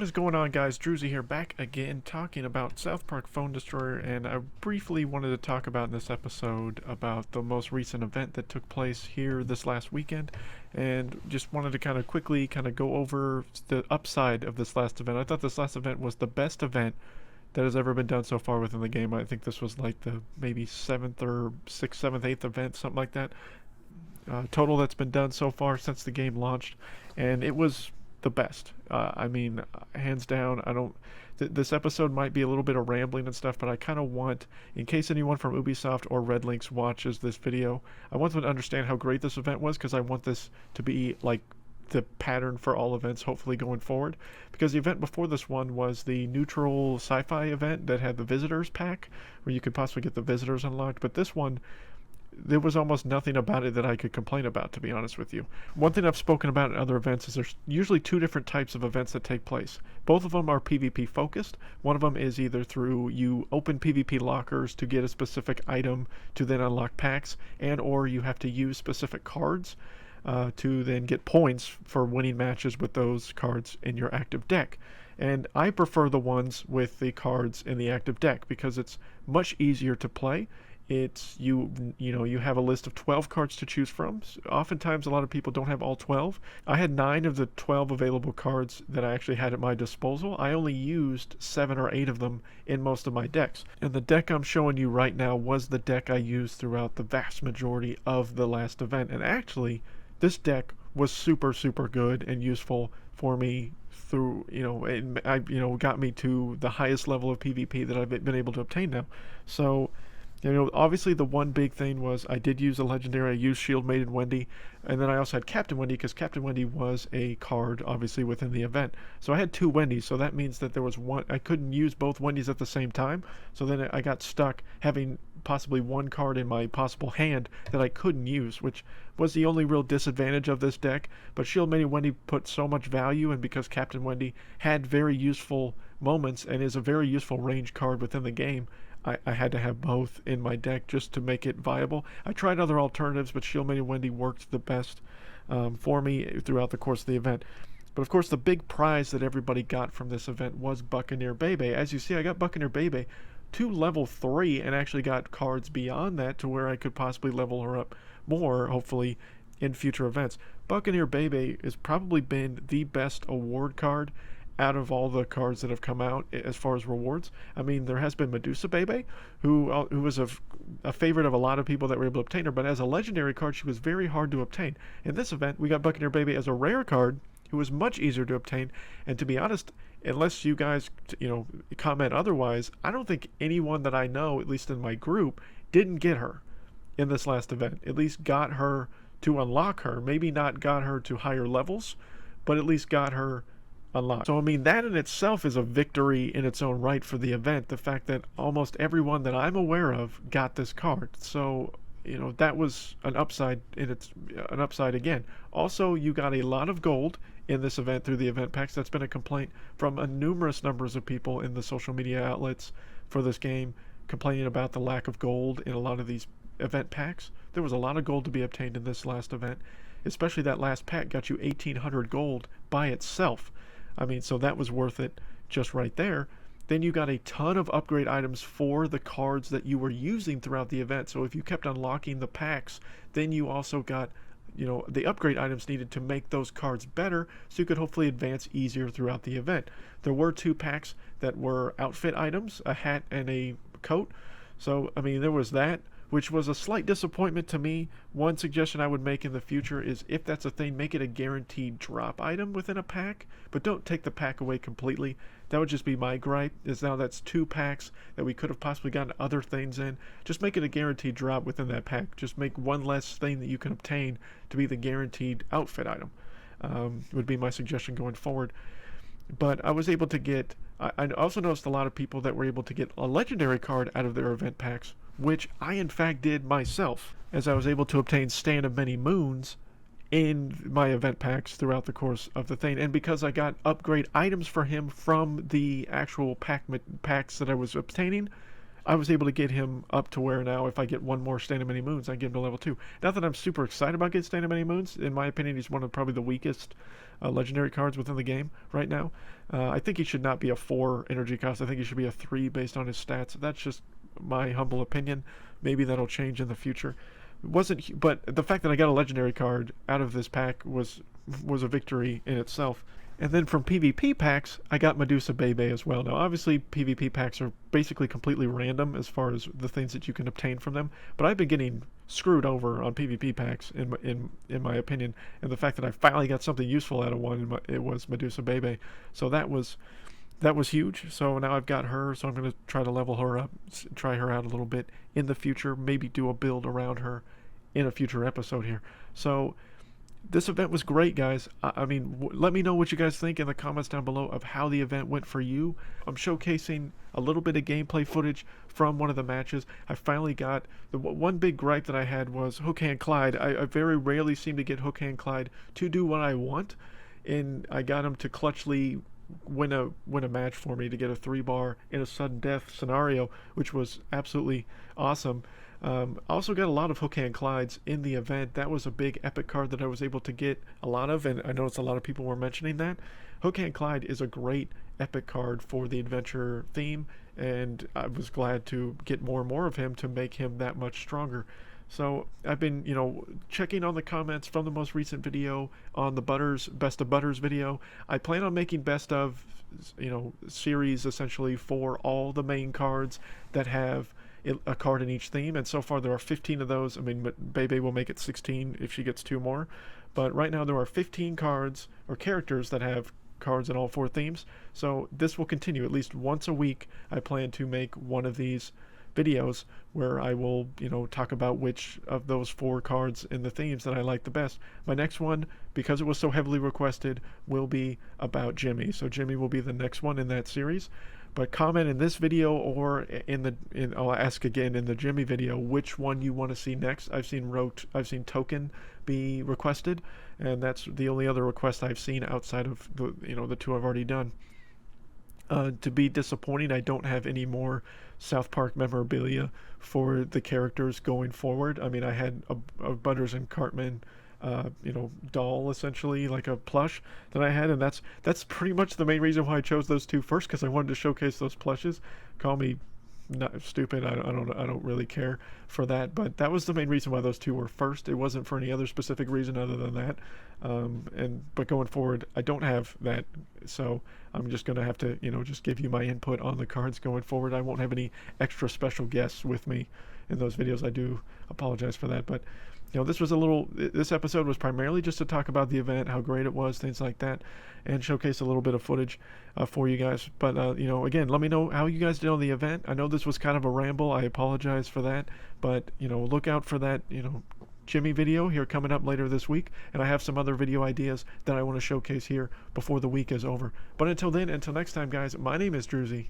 What is going on, guys? Drewzy here, back again talking about South Park Phone Destroyer, and I briefly wanted to talk about in this episode about the most recent event that took place here this last weekend, and just wanted to kind of quickly go over the upside of this last event. I thought this last event was the best event that has ever been done so far within the game. I think this was like the maybe 7th or 6th, 7th, 8th event, something like that, total that's been done so far since the game launched, and it was the best. I mean, hands down. I don't. This episode might be a little bit of rambling and stuff, but I kind of want, in case anyone from Ubisoft or Red Links watches this video, I want them to understand how great this event was, because I want this to be like the pattern for all events, hopefully going forward. Because the event before this one was the neutral sci-fi event that had the visitors pack, where you could possibly get the visitors unlocked. But this one, there was almost nothing about it that I could complain about, to be honest with you. One thing I've spoken about in other events is there's usually two different types of events that take place. Both of them are PvP focused. One of them is either through you open PvP lockers to get a specific item to then unlock packs, and or you have to use specific cards to then get points for winning matches with those cards in your active deck. And I prefer the ones with the cards in the active deck because it's much easier to play. It's you have a list of 12 cards to choose from. Oftentimes a lot of people don't have all 12. I had 9 of the 12 available cards that I actually had at my disposal. I only used 7 or 8 of them in most of my decks. And the deck I'm showing you right now was the deck I used throughout the vast majority of the last event. And actually, this deck was super good and useful for me through, it got me to the highest level of PvP that I've been able to obtain now. So, obviously the one big thing was I did use a legendary. I used Shield Maiden Wendy, and then I also had Captain Wendy, because Captain Wendy was a card, obviously, within the event. So I had 2 Wendys, so that means that there was one. I couldn't use both Wendys at the same time, so then I got stuck having possibly one card in my possible hand that I couldn't use, which was the only real disadvantage of this deck. But Shield Maiden Wendy put so much value, and because Captain Wendy had very useful moments and is a very useful range card within the game, I had to have both in my deck just to make it viable. I tried other alternatives, but Shield Maiden Wendy worked the best for me throughout the course of the event. But of course, the big prize that everybody got from this event was Buccaneer Bebe. As you see, I got Buccaneer Bebe to level 3 and actually got cards beyond that to where I could possibly level her up more, hopefully, in future events. Buccaneer Bebe has probably been the best award card out of all the cards that have come out as far as rewards. I mean, there has been Medusa Bebe, who was a favorite of a lot of people that were able to obtain her, but as a legendary card, she was very hard to obtain. In this event, we got Buccaneer Bebe as a rare card, who was much easier to obtain, and to be honest, unless you guys, comment otherwise, I don't think anyone that I know, at least in my group, didn't get her in this last event. At least got her to unlock her. Maybe not got her to higher levels, but at least got her unlocked. So I mean, that in itself is a victory in its own right for the event, the fact that almost everyone that I'm aware of got this card. So that was an upside again. Also, you got a lot of gold in this event through the event packs. That's been a complaint from a numerous numbers of people in the social media outlets for this game, complaining about the lack of gold in a lot of these event packs. There was a lot of gold to be obtained in this last event, especially that last pack got you 1,800 gold by itself. I mean, so that was worth it just right there. Then you got a ton of upgrade items for the cards that you were using throughout the event. So if you kept unlocking the packs, then you also got, the upgrade items needed to make those cards better, so you could hopefully advance easier throughout the event. There were 2 packs that were outfit items, a hat and a coat. So, I mean, there was that, which was a slight disappointment to me. One suggestion I would make in the future is, if that's a thing, make it a guaranteed drop item within a pack, but don't take the pack away completely. That would just be my gripe, is now that's 2 packs that we could have possibly gotten other things in. Just make it a guaranteed drop within that pack. Just make one less thing that you can obtain to be the guaranteed outfit item, would be my suggestion going forward. But I was able to get, I also noticed a lot of people that were able to get a legendary card out of their event packs, which I in fact did myself, as I was able to obtain Stand of Many Moons in my event packs throughout the course of the thing. And because I got upgrade items for him from the actual packs that I was obtaining, I was able to get him up to where now if I get one more Stand of Many Moons, I get him to level 2. Not that I'm super excited about getting Stand of Many Moons. In my opinion, he's one of probably the weakest legendary cards within the game right now. I think he should not be a 4 energy cost. I think he should be a 3 based on his stats. That's just my humble opinion. Maybe that'll change in the future. But the fact that I got a legendary card out of this pack was a victory in itself. And then from PvP packs, I got Medusa Bebe as well. Now, obviously, PvP packs are basically completely random as far as the things that you can obtain from them. But I've been getting screwed over on PvP packs, in my opinion. And the fact that I finally got something useful out of one, it was Medusa Bebe. So that was huge. So now I've got her, so I'm going to try to level her up, try her out a little bit in the future, maybe do a build around her in a future episode here. So this event was great, guys. I mean, let me know what you guys think in the comments down below of how the event went for you. I'm showcasing a little bit of gameplay footage from one of the matches. I finally got the one big gripe that I had was Hook Hand Clyde. I very rarely seem to get Hook Hand Clyde to do what I want, and I got him to clutchly win a match for me to get a 3-bar in a sudden death scenario, which was absolutely awesome. I also got a lot of Hook Hand Clydes in the event. That was a big epic card that I was able to get a lot of, and I noticed a lot of people were mentioning that. Hook Hand Clyde is a great epic card for the adventure theme, and I was glad to get more and more of him to make him that much stronger. So I've been, checking on the comments from the most recent video on the Best of Butters video. I plan on making Best of, series essentially for all the main cards that have a card in each theme, and so far there are 15 of those. I mean, Bebe will make it 16 if she gets 2 more, but right now there are 15 cards or characters that have cards in all 4 themes. So this will continue at least once a week. I plan to make one of these videos where I will, talk about which of those 4 cards in the themes that I like the best. My next one, because it was so heavily requested, will be about Jimmy. So Jimmy will be the next one in that series. But comment in this video or I'll ask again in the Jimmy video which one you want to see next. I've seen Token be requested, and that's the only other request I've seen outside of the 2 I've already done. To be disappointing, I don't have any more South Park memorabilia for the characters going forward. I mean, I had a Butters and Cartman doll, essentially, like a plush that I had, and that's pretty much the main reason why I chose those 2 first, because I wanted to showcase those plushes. Call me not stupid, I don't really care for that, but that was the main reason why those 2 were first. It wasn't for any other specific reason other than that. But going forward, I don't have that, so I'm just gonna have to just give you my input on the cards going forward. I won't have any extra special guests with me in those videos. I do apologize for that, but this episode was primarily just to talk about the event, how great it was, things like that, and showcase a little bit of footage for you guys. But, again, let me know how you guys did on the event. I know this was kind of a ramble. I apologize for that. But, look out for that, Jimmy video here coming up later this week. And I have some other video ideas that I want to showcase here before the week is over. But until then, until next time, guys, my name is Drewzy.